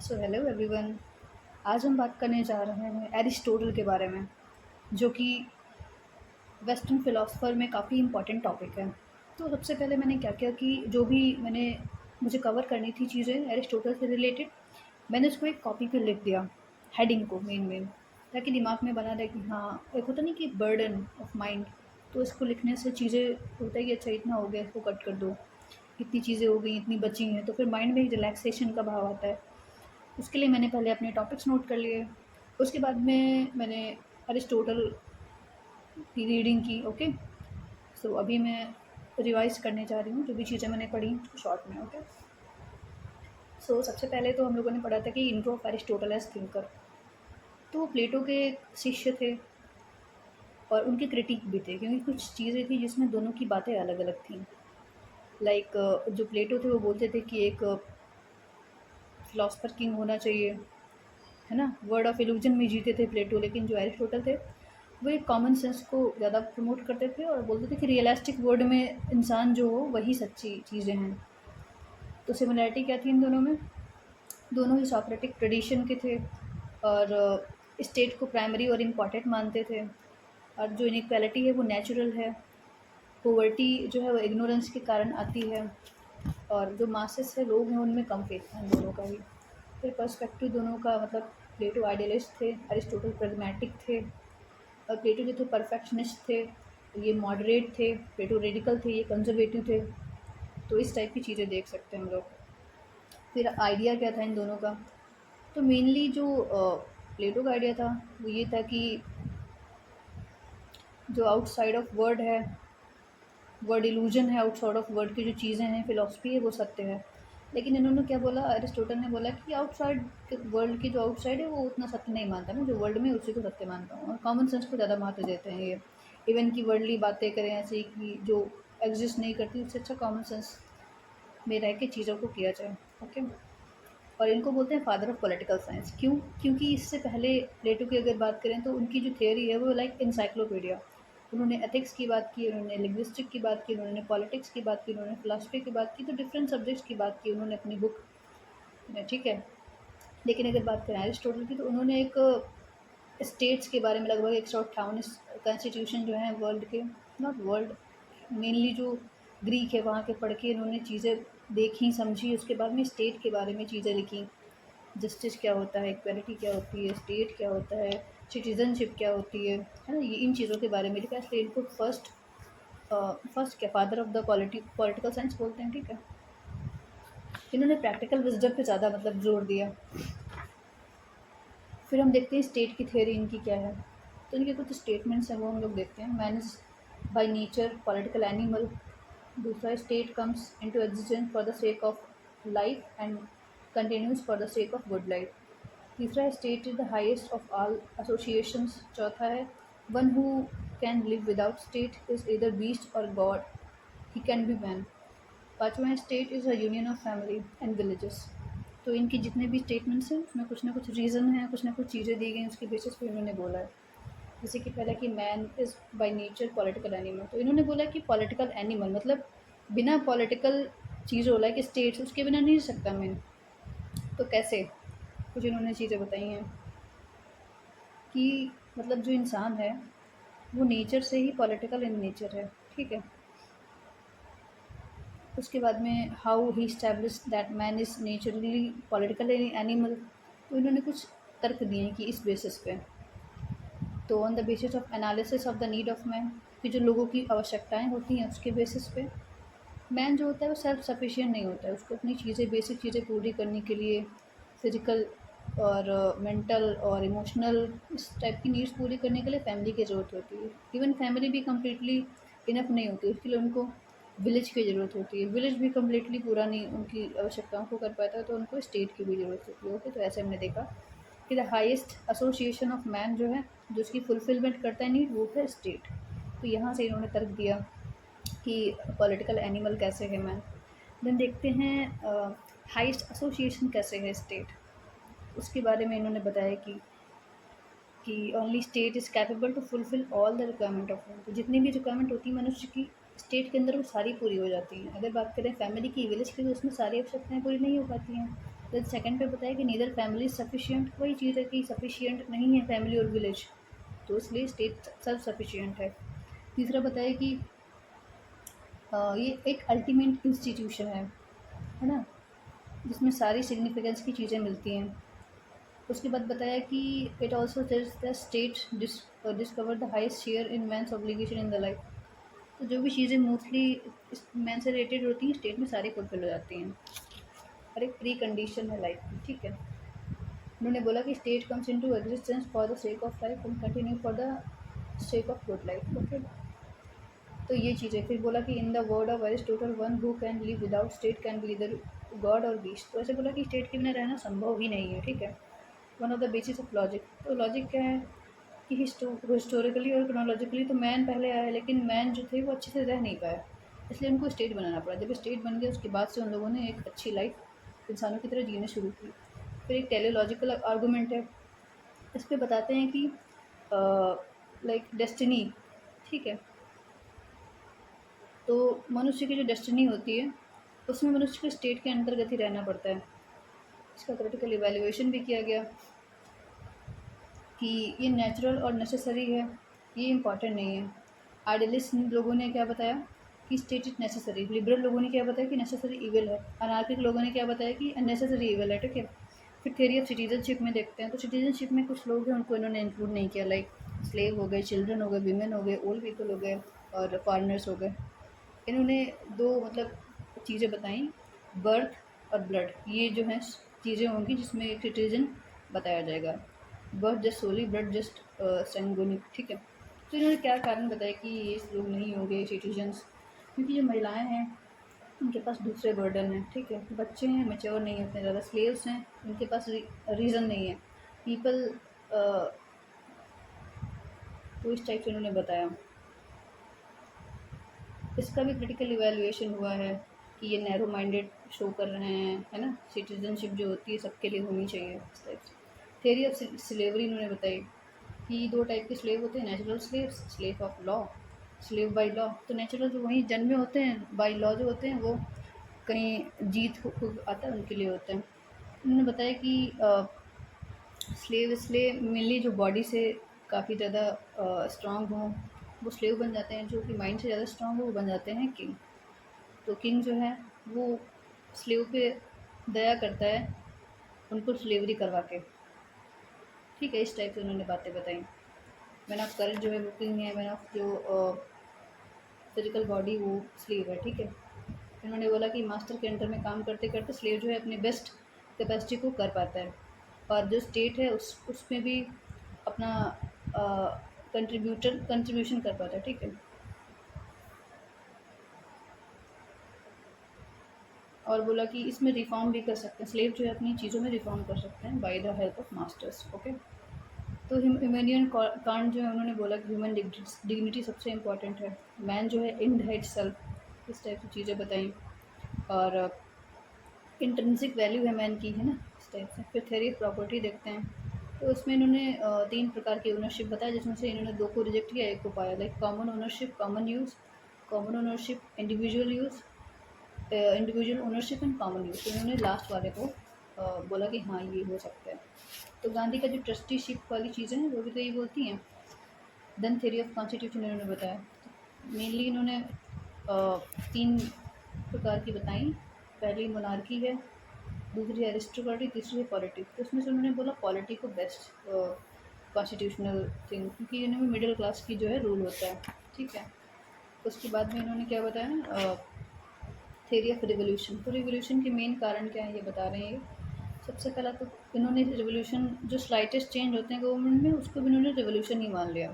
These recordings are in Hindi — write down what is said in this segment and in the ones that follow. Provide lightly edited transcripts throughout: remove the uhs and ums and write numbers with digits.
So hello everyone. आज हम बात करने जा रहे हैं एरिस्टोटल के बारे में, जो कि वेस्टर्न फ़िलासफ़र में काफ़ी इम्पोर्टेंट टॉपिक है। तो सबसे पहले मैंने क्या किया कि जो भी मुझे कवर करनी थी चीज़ें एरिस्टोटल से रिलेटेड, मैंने उसको एक कॉपी पे लिख दिया, हेडिंग को मेन ताकि दिमाग में बना रहे कि हाँ, एक होता नहीं कि बर्डन ऑफ माइंड। तो इसको लिखने से चीज़ें होता है कि अच्छा इतना हो गया, इसको कट कर दो, इतनी चीज़ें हो गई, इतनी बची हैं, तो फिर माइंड में एक रिलैक्सेशन का भाव आता है। उसके लिए मैंने पहले अपने टॉपिक्स नोट कर लिए। उसके बाद में मैंने अरिस्टोटल की रीडिंग की। ओके, सो अभी मैं रिवाइज़ करने जा रही हूँ जो भी चीज़ें मैंने पढ़ी शॉर्ट में। ओके, सो सबसे पहले तो हम लोगों ने पढ़ा था कि intro of Aristotle as thinker. तो वो प्लेटो के शिष्य थे और उनके क्रिटिक भी थे, क्योंकि कुछ चीज़ें थी जिसमें दोनों की बातें अलग अलग थीं। लाइक जो प्लेटो थे वो बोलते थे कि एक फिलोसफर किंग होना चाहिए, है ना, वर्ड ऑफ इल्यूजन में जीते थे प्लेटो। लेकिन जो एरिस्टोटल थे वो एक कॉमन सेंस को ज़्यादा प्रमोट करते थे और बोलते थे कि रियलिस्टिक वर्ल्ड में इंसान जो हो वही सच्ची चीज़ें हैं। तो सिमिलैरिटी क्या थी इन दोनों में? दोनों ही सॉक्रेटिक ट्रेडिशन के थे और स्टेट को प्राइमरी और इम्पॉर्टेंट मानते थे। और जो इनइक्वालिटी है वो नेचुरल है, पोवर्टी जो है वो इग्नोरेंस के कारण आती है, और जो मासेस है लोग हैं उनमें कम फेथ था इन दोनों का ही। फिर पर्सपेक्टिव दोनों का, मतलब प्लेटो आइडियलिस्ट थे, अरिस्टोटल प्रैग्मैटिक थे। और प्लेटो जो थे परफेक्शनिस्ट थे, ये मॉडरेट थे। प्लेटो रेडिकल थे, ये कंजर्वेटिव थे। तो इस टाइप की चीज़ें देख सकते हैं हम लोग। फिर आइडिया क्या था इन दोनों का? तो मेनली जो प्लेटो का आइडिया था वो ये था कि जो आउटसाइड ऑफ वर्ड है, वर्ड इल्यूजन है, आउटसाइड ऑफ वर्ड की जो चीज़ें हैं, फिलॉसफी है, वो सत्य है। लेकिन इन्होंने क्या बोला, अरिस्टोटल ने बोला कि आउटसाइड वर्ल्ड की जो आउटसाइड है वो उतना सत्य नहीं मानता, मैं जो वर्ल्ड में उसी को सत्य मानता हूँ। और कॉमन सेंस को ज़्यादा महत्व देते हैं ये। इवन की वर्ल्डली बातें करें ऐसे कि जो एग्जिस्ट नहीं करती, उससे अच्छा कॉमन सेंस में रह के चीज़ों को किया जाए। ओके, और इनको बोलते हैं फादर ऑफ पॉलिटिकल साइंस। क्यों? क्योंकि इससे पहले प्लेटो की अगर बात करें तो उनकी जो थियोरी है वो लाइक इंसाइक्लोपीडिया। उन्होंने एथिक्स की बात की, उन्होंने लिंग्विस्टिक की बात की, उन्होंने पॉलिटिक्स की बात की, उन्होंने फिलॉसफी की बात की, तो डिफरेंट सब्जेक्ट्स की बात की उन्होंने अपनी बुक में, ठीक है। लेकिन अगर बात करें एरिस्टोटल की, तो उन्होंने एक स्टेट्स के बारे में लगभग 158 कॉन्स्टिट्यूशन जो है वर्ल्ड के, नॉट वर्ल्ड, मेनली जो ग्रीक है वहाँ के पढ़ के इन्होंने चीज़ें देखी समझी। उसके बाद में स्टेट के बारे में चीज़ें लिखी। जस्टिस क्या होता है, इक्वालिटी क्या होती है, स्टेट क्या होता है, सिटीजनशिप क्या होती है ना, ये इन चीज़ों के बारे में लिखा है। इसलिए इनको फर्स्ट क्या father of the political science बोलते हैं, ठीक है। इन्होंने प्रैक्टिकल विजडम पे ज़्यादा मतलब जोर दिया। फिर हम देखते हैं स्टेट की थ्योरी इनकी क्या है। तो इनके कुछ स्टेटमेंट्स हैं वो हम लोग देखते हैं। Man is by nature political animal. दूसरा, state comes into existence for the sake of life and continues for the sake of good life. तीसरा है, state is the highest of all associations. चौथा है, one who can live without state is either beast और god, he can be man. पाँचवा है, state is a union of family and villages. तो इनकी जितने भी स्टेटमेंट्स हैं उसमें कुछ ना कुछ रीज़न है, कुछ ना कुछ चीज़ें दी गई हैं, उसके बेसिस पे इन्होंने बोला है। जैसे कि पहला कि man is by nature political animal. तो इन्होंने बोला कि पॉलिटिकल एनिमल मतलब बिना पॉलिटिकल चीज़ हो, लाइक स्टेट्स, उसके बिना नहीं रह सकता मैन। तो कैसे? कुछ इन्होंने चीज़ें बताई हैं कि मतलब जो इंसान है वो नेचर से ही पॉलिटिकल इन नेचर है, ठीक है। उसके बाद में how he establish that man is naturally political animal. तो इन्होंने कुछ तर्क दिए हैं कि इस बेसिस पे, तो on the basis of analysis of the need of man, कि जो लोगों की आवश्यकताएं होती हैं उसके बेसिस पे मैन जो होता है वो सेल्फ सफिशिएंट नहीं होता है। उसको अपनी चीज़ें, बेसिक चीज़ें पूरी करने के लिए फिज़िकल और मेंटल और इमोशनल, इस टाइप की नीड्स पूरी करने के लिए फैमिली की ज़रूरत होती है। इवन फैमिली भी कम्प्लीटली इनफ नहीं होती, उसके लिए उनको विलेज की ज़रूरत होती है। विलेज भी कम्प्लीटली पूरा नहीं उनकी आवश्यकताओं को कर पाता है, तो उनको स्टेट की भी ज़रूरत होती है। ओके, तो ऐसे हमने देखा कि the highest association of man जो है, जो उसकी फुलफिलमेंट करता है नीड, वो है स्टेट। तो यहाँ से इन्होंने तर्क दिया कि पॉलिटिकल एनिमल कैसे है मैन। देन देखते हैं हाईएस्ट एसोसिएशन कैसे है स्टेट। उसके बारे में इन्होंने बताया कि only state is capable to fulfil all the requirement of man. तो जितनी भी रिक्वायरमेंट होती है मनुष्य की, स्टेट के अंदर वो सारी पूरी हो जाती हैं। अगर बात करें फैमिली की, विलेज की, तो उसमें सारी आवश्यकताएँ पूरी नहीं हो पाती हैं। तो सेकंड पे बताया कि नीदर फैमिली सफिशिएंट, वही चीज़ है कि सफिशिएंट नहीं है फैमिली और विलेज, तो इसलिए स्टेट सेल्फ सफिशिएंट है। तीसरा बताया कि ये एक अल्टीमेट इंस्टीट्यूशन है ना, जिसमें सारी सिग्निफिकेंस की चीज़ें मिलती हैं। उसके बाद बताया कि it also tells the state discover the highest share in men's obligation in the life. तो जो भी चीज़ें मोस्टली इस मैन से रिलेटेड होती हैं स्टेट में सारी फुलफिल हो जाती हैं, और एक प्री कंडीशन है लाइफ की, ठीक है। उन्होंने बोला कि state comes into existence for the sake of life and continue for the sake of good life, okay. तो ये चीज़ें फिर बोला कि in the word of Aristotle one who can live without state can be इधर गॉड और बीस्ट। तो ऐसे बोला कि स्टेट के बिना रहना संभव ही नहीं है, ठीक है। One of the basis of logic, तो लॉजिक क्या है कि हिस्टोरिकली और क्रोनोलॉजिकली तो मैन पहले आया, लेकिन मैन जो थे वो अच्छे से रह नहीं पाया, इसलिए उनको स्टेट बनाना पड़ा। जब स्टेट बन गया उसके बाद से उन लोगों ने एक अच्छी लाइफ इंसानों की तरह जीना शुरू की। फिर एक टेलीलॉजिकल आर्गूमेंट है, इस पे बताते हैं कि लाइक डेस्टिनी, ठीक है। तो मनुष्य की जो डेस्टिनी होती है उसमें मनुष्य को स्टेट के अंतर्गत ही रहना पड़ता है। इसका क्रिटिकल इवैल्यूएशन भी किया गया कि ये नेचुरल और नेसेसरी है, ये इम्पॉर्टेंट नहीं है। आइडियलिस्ट लोगों ने क्या बताया कि स्टेट इज नेसेसरी, लिबरल लोगों ने क्या बताया कि नेसेसरी इविल है, अनार्किक लोगों ने क्या बताया कि अननेसेसरी इविल है, ठीक है। फिर थ्योरी ऑफ सिटीजनशिप में देखते हैं, तो सिटीजनशिप में कुछ लोग हैं उनको इन्होंने इंक्लूड नहीं किया, लाइक स्लेव हो गए, चिल्ड्रन हो गए, वीमेन हो गए, ओल्ड पीपल हो गए और फॉरनर्स हो गए। इन्होंने दो मतलब चीज़ें बताई, बर्थ और ब्लड, ये जो हैं चीज़ें होंगी जिसमें एक सिटीजन बताया जाएगा। बर्थ जस्ट सोली, ब्लड जस्ट सेंगोनिक, ठीक है। तो इन्होंने क्या कारण बताया कि ये लोग नहीं होंगे सिटीजन्स, क्योंकि जो महिलाएं हैं उनके पास दूसरे बर्डन हैं, ठीक है। बच्चे हैं मेच्योर नहीं होते ज़्यादा, स्लेव्स हैं उनके पास रीज़न नहीं है, पीपल, तो इस टाइप से उन्होंने बताया। इसका भी क्रिटिकल इवैल्यूएशन हुआ है कि ये नैरो माइंडेड शो कर रहे हैं, है ना। सिटीजनशिप जो होती है सबके लिए होनी चाहिए, इस टाइप से। थ्योरी ऑफ स्लेवरी इन्होंने बताई कि दो टाइप के स्लेव होते हैं, natural slaves, slave of law, slave by law. तो नेचुरल जो वहीं जन्मे होते हैं, बाय लॉ जो होते हैं वो कहीं जीत आता है उनके लिए होते हैं। उन्होंने बताया कि स्लेव इसलिए मेनली जो बॉडी से काफ़ी ज़्यादा स्ट्रॉन्ग हों वो स्लेव बन जाते हैं, जो कि माइंड से ज़्यादा स्ट्रॉन्ग हो वो बन जाते हैं किंग। तो किंग जो है वो स्लेव पे दया करता है उनको स्लेवरी करवा के, ठीक है। इस टाइप से उन्होंने बातें बताई। मैन ऑफ करेज जो है वो किंग है, मैन ऑफ जो फिजिकल बॉडी वो स्लेव है, ठीक है। इन्होंने बोला कि मास्टर के अंडर में काम करते करते स्लेव जो है अपने बेस्ट कैपेसिटी को कर पाता है, और जो स्टेट है उसमें भी अपना कंट्रीब्यूशन कर पाता है, ठीक है। और बोला कि इसमें रिफॉर्म भी कर सकते हैं, स्लेव जो है अपनी चीज़ों में रिफॉर्म कर सकते हैं by the help of masters, okay. तो ह्यूमेनियन कांट जो है उन्होंने बोला कि ह्यूमन डिग्निटी सबसे इम्पॉर्टेंट है, मैन जो है इन द सेल्फ, इस टाइप की चीज़ें बताई। और इंट्रिंसिक वैल्यू है मैन की, है ना, इस टाइप से। फिर थ्योरी ऑफ प्रॉपर्टी देखते हैं, तो उसमें इन्होंने तीन प्रकार की ओनरशिप बताया, जिसमें से इन्होंने दो को रिजेक्ट किया, एक को पाया, like common ownership, common use, common ownership, individual use, individual ownership and common use. तो इन्होंने लास्ट वाले को बोला कि हाँ ये हो सकता है। तो गांधी का जो ट्रस्टीशिप वाली चीज़ें हैं वो भी तो ये बोलती हैं। देन थ्योरी ऑफ कॉन्स्टिट्यूशन इन्होंने बताया, मेनली इन्होंने तीन प्रकार की बताई। पहली मोनार्की है, दूसरी एरिस्टोक्रेटी, तीसरी है पॉलिटी। तो उसमें से उन्होंने बोला पॉलिटी को बेस्ट कॉन्स्टिट्यूशनल थिंग, क्योंकि इनमें मिडिल क्लास की जो है रूल होता है, ठीक है। तो उसके बाद में इन्होंने क्या बताया, थ्योरी ऑफ रिवोल्यूशन। तो रिवोल्यूशन के मेन कारण क्या है ये बता रहे हैं। सबसे पहला तो इन्होंने रिवोल्यूशन जो स्लाइटेस्ट चेंज होते हैं गवर्नमेंट में उसको भी इन्होंने रिवोल्यूशन ही मान लिया।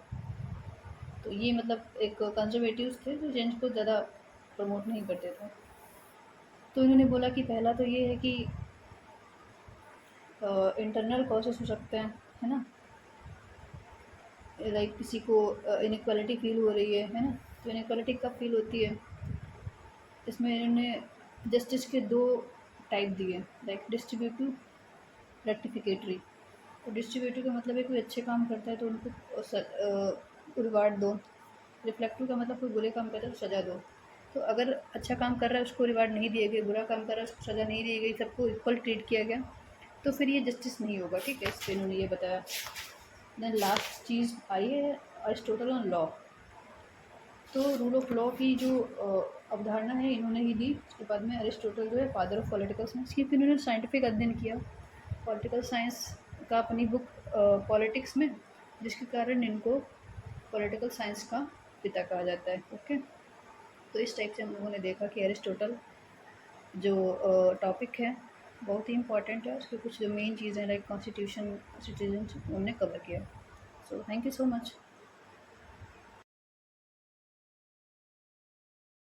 तो ये मतलब एक कंजर्वेटिव्स थे जो चेंज को ज़्यादा प्रमोट नहीं करते थे। तो इन्होंने बोला कि पहला तो ये है कि इंटरनल कॉजेस हो सकते हैं, है ना, लाइक किसी को इनइक्वालिटी फील हो रही है ना। तो इनइक्वालिटी कब फील होती है, इसमें इन्होंने जस्टिस के दो टाइप दिए, लाइक डिस्ट्रीब्यूटिव, रेक्टिफिकेटरी। तो डिस्ट्रीब्यूटिव का मतलब है कोई अच्छे काम करता है तो उनको रिवार्ड दो, रिफ्लेक्टिव का मतलब कोई बुरे काम करता है तो सज़ा दो। तो अगर अच्छा काम कर रहा है उसको रिवार्ड नहीं दिए गए, बुरा काम कर रहा है उसको सज़ा नहीं दी गई, सबको इक्वल ट्रीट किया गया, तो फिर ये जस्टिस नहीं होगा। ठीक है, इस पे इन्होंने ये बताया। देन लास्ट चीज़ आई है अरिस्टोटल ऑन लॉ। तो रूल ऑफ लॉ की जो अवधारणा है इन्होंने ही दी। उसके बाद में अरिस्टोटल जो है फादर ऑफ पॉलिटिकल साइंस, क्योंकि इन्होंने साइंटिफिक अध्ययन किया पॉलिटिकल साइंस का अपनी बुक पॉलिटिक्स में, जिसके कारण इनको पॉलिटिकल साइंस का पिता कहा जाता है। ओके, तो इस टाइप से हम लोगों ने देखा कि अरिस्टोटल जो टॉपिक है बहुत ही इंपॉर्टेंट है। उसके कुछ जो मेन चीज़ें लाइक कॉन्स्टिट्यूशन, सिटीजनशिप, उन्होंने कवर किया। So thank you so much.